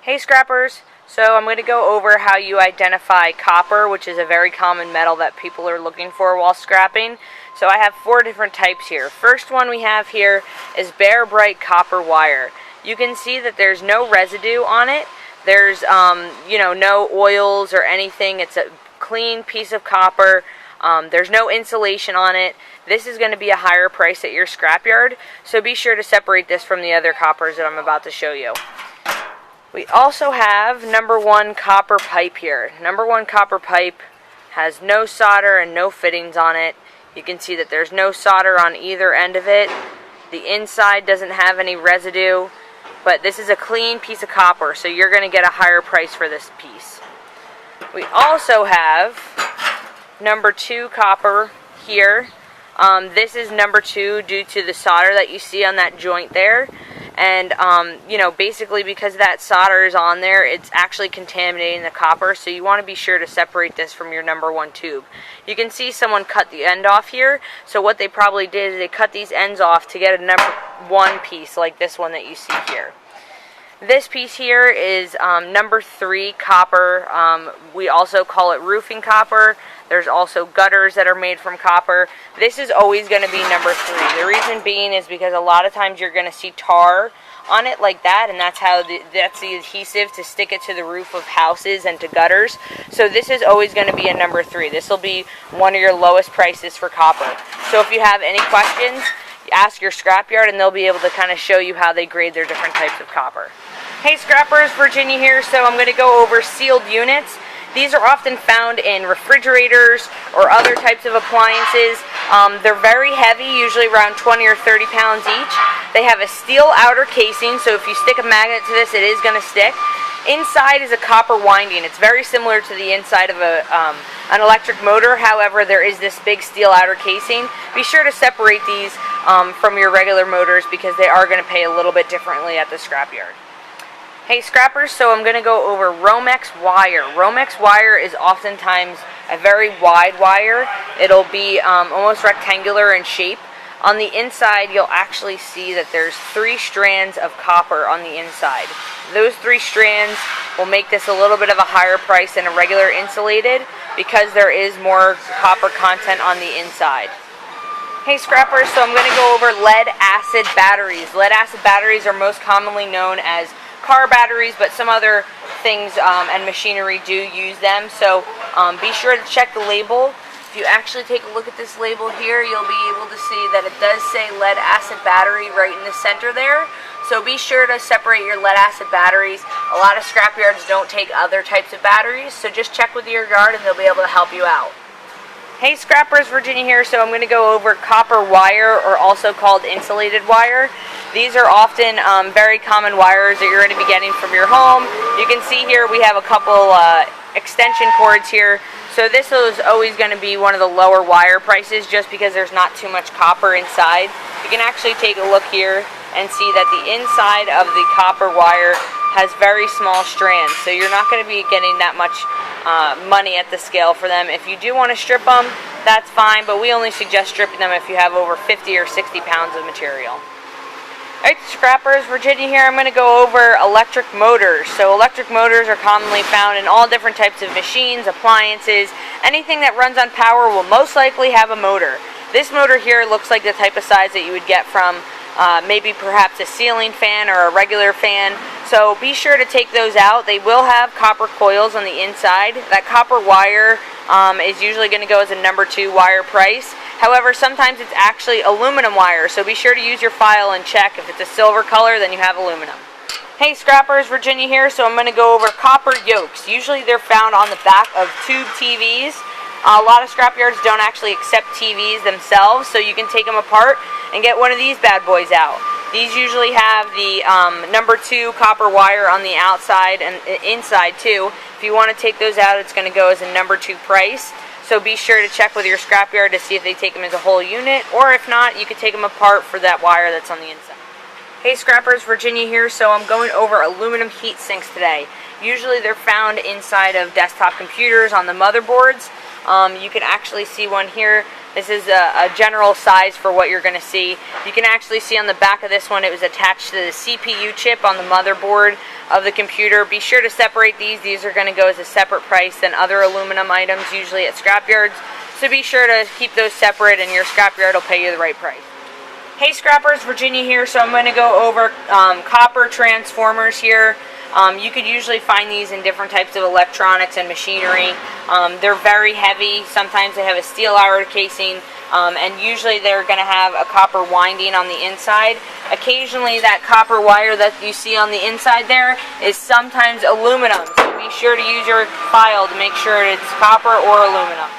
Hey scrappers, so I'm going to go over how you identify copper, which is a very common metal that people are looking for while scrapping. So I have 4 different types here. First one we have here is bare bright copper wire. You can see that there's no residue on it. There's no oils or anything. It's a clean piece of copper. There's no insulation on it. This is going to be a higher price at your scrapyard, so be sure to separate this from the other coppers that I'm about to show you. We also have number 1 copper pipe here. Number 1 copper pipe has no solder and no fittings on it. You can see that there's no solder on either end of it. The inside doesn't have any residue, but this is a clean piece of copper, so you're going to get a higher price for this piece. We also have number 2 copper here. This is number 2 due to the solder that you see on that joint there. And, basically because that solder is on there, it's actually contaminating the copper, so you want to be sure to separate this from your number 1 tube. You can see someone cut the end off here, so what they probably did is they cut these ends off to get a number 1 piece like this one that you see here. This piece here is number 3 copper. We also call it roofing copper. There's also gutters that are made from copper. This is always going to be number 3. The reason being is because a lot of times you're going to see tar on it like that, and that's the adhesive to stick it to the roof of houses and to gutters. So this is always going to be a number 3. This will be one of your lowest prices for copper. So if you have any questions, ask your scrapyard and they'll be able to kind of show you how they grade their different types of copper. Hey scrappers, Virginia here. So I'm going to go over sealed units. These are often found in refrigerators or other types of appliances. They're very heavy, usually around 20 or 30 pounds each. They have a steel outer casing, so if you stick a magnet to this, it is going to stick. Inside is a copper winding. It's very similar to the inside of an electric motor. However, there is this big steel outer casing. Be sure to separate these from your regular motors because they are going to pay a little bit differently at the scrapyard. Hey scrappers, so I'm going to go over Romex wire. Romex wire is oftentimes a very wide wire. It'll be almost rectangular in shape. On the inside, you'll actually see that there's 3 strands of copper on the inside. Those 3 strands will make this a little bit of a higher price than a regular insulated because there is more copper content on the inside. Hey scrappers, so I'm going to go over lead acid batteries. Lead acid batteries are most commonly known as car batteries, but some other things and machinery do use them, so be sure to check the label. If you actually take a look at this label here, you'll be able to see that it does say lead acid battery right in the center there, so be sure to separate your lead acid batteries. A lot of scrapyards don't take other types of batteries, so just check with your yard and they'll be able to help you out. Hey scrappers, Virginia here. So I'm going to go over copper wire, or also called insulated wire. These are often very common wires that you're going to be getting from your home. You can see here we have a couple extension cords here. So this is always going to be one of the lower wire prices just because there's not too much copper inside. You can actually take a look here and see that the inside of the copper wire has very small strands. So you're not going to be getting that much money at the scale for them. If you do want to strip them, that's fine, but we only suggest stripping them if you have over 50 or 60 pounds of material. Alright scrappers, Virginia here. I'm going to go over electric motors. So electric motors are commonly found in all different types of machines, appliances. Anything that runs on power will most likely have a motor. This motor here looks like the type of size that you would get from maybe perhaps a ceiling fan or a regular fan. So be sure to take those out. They will have copper coils on the inside. That copper wire is usually going to go as a number 2 wire price. However, sometimes it's actually aluminum wire, so be sure to use your file and check. If it's a silver color, then you have aluminum. Hey scrappers, Virginia here. So I'm going to go over copper yokes. Usually they're found on the back of tube TVs. A lot of scrapyards don't actually accept TVs themselves, so you can take them apart and get one of these bad boys out. These usually have the number 2 copper wire on the outside and inside too. If you want to take those out, it's going to go as a number 2 price. So be sure to check with your scrapyard to see if they take them as a whole unit, or if not, you could take them apart for that wire that's on the inside. Hey scrappers, Virginia here. So I'm going over aluminum heat sinks today. Usually they're found inside of desktop computers on the motherboards. You can actually see one here This is a general size for what you're going to see. You can actually see on the back of this one it was attached to the CPU chip on the motherboard of the computer. Be sure to separate these. These are going to go as a separate price than other aluminum items usually at scrapyards. So be sure to keep those separate and your scrapyard will pay you the right price. Hey scrappers, Virginia here. So I'm going to go over copper transformers here. You could usually find these in different types of electronics and machinery. They're very heavy. Sometimes they have a steel outer casing, and usually they're going to have a copper winding on the inside. Occasionally that copper wire that you see on the inside there is sometimes aluminum, so be sure to use your file to make sure it's copper or aluminum.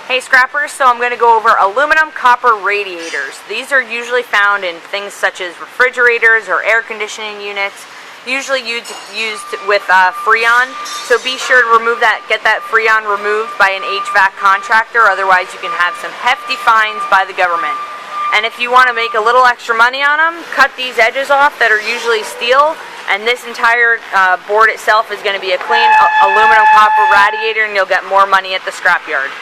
Hey scrappers, so I'm going to go over aluminum copper radiators. These are usually found in things such as refrigerators or air conditioning units, usually used with Freon. So be sure to get that Freon removed by an HVAC contractor, otherwise you can have some hefty fines by the government. And if you want to make a little extra money on them, cut these edges off that are usually steel, and this entire board itself is going to be a clean aluminum copper radiator, and you'll get more money at the scrapyard.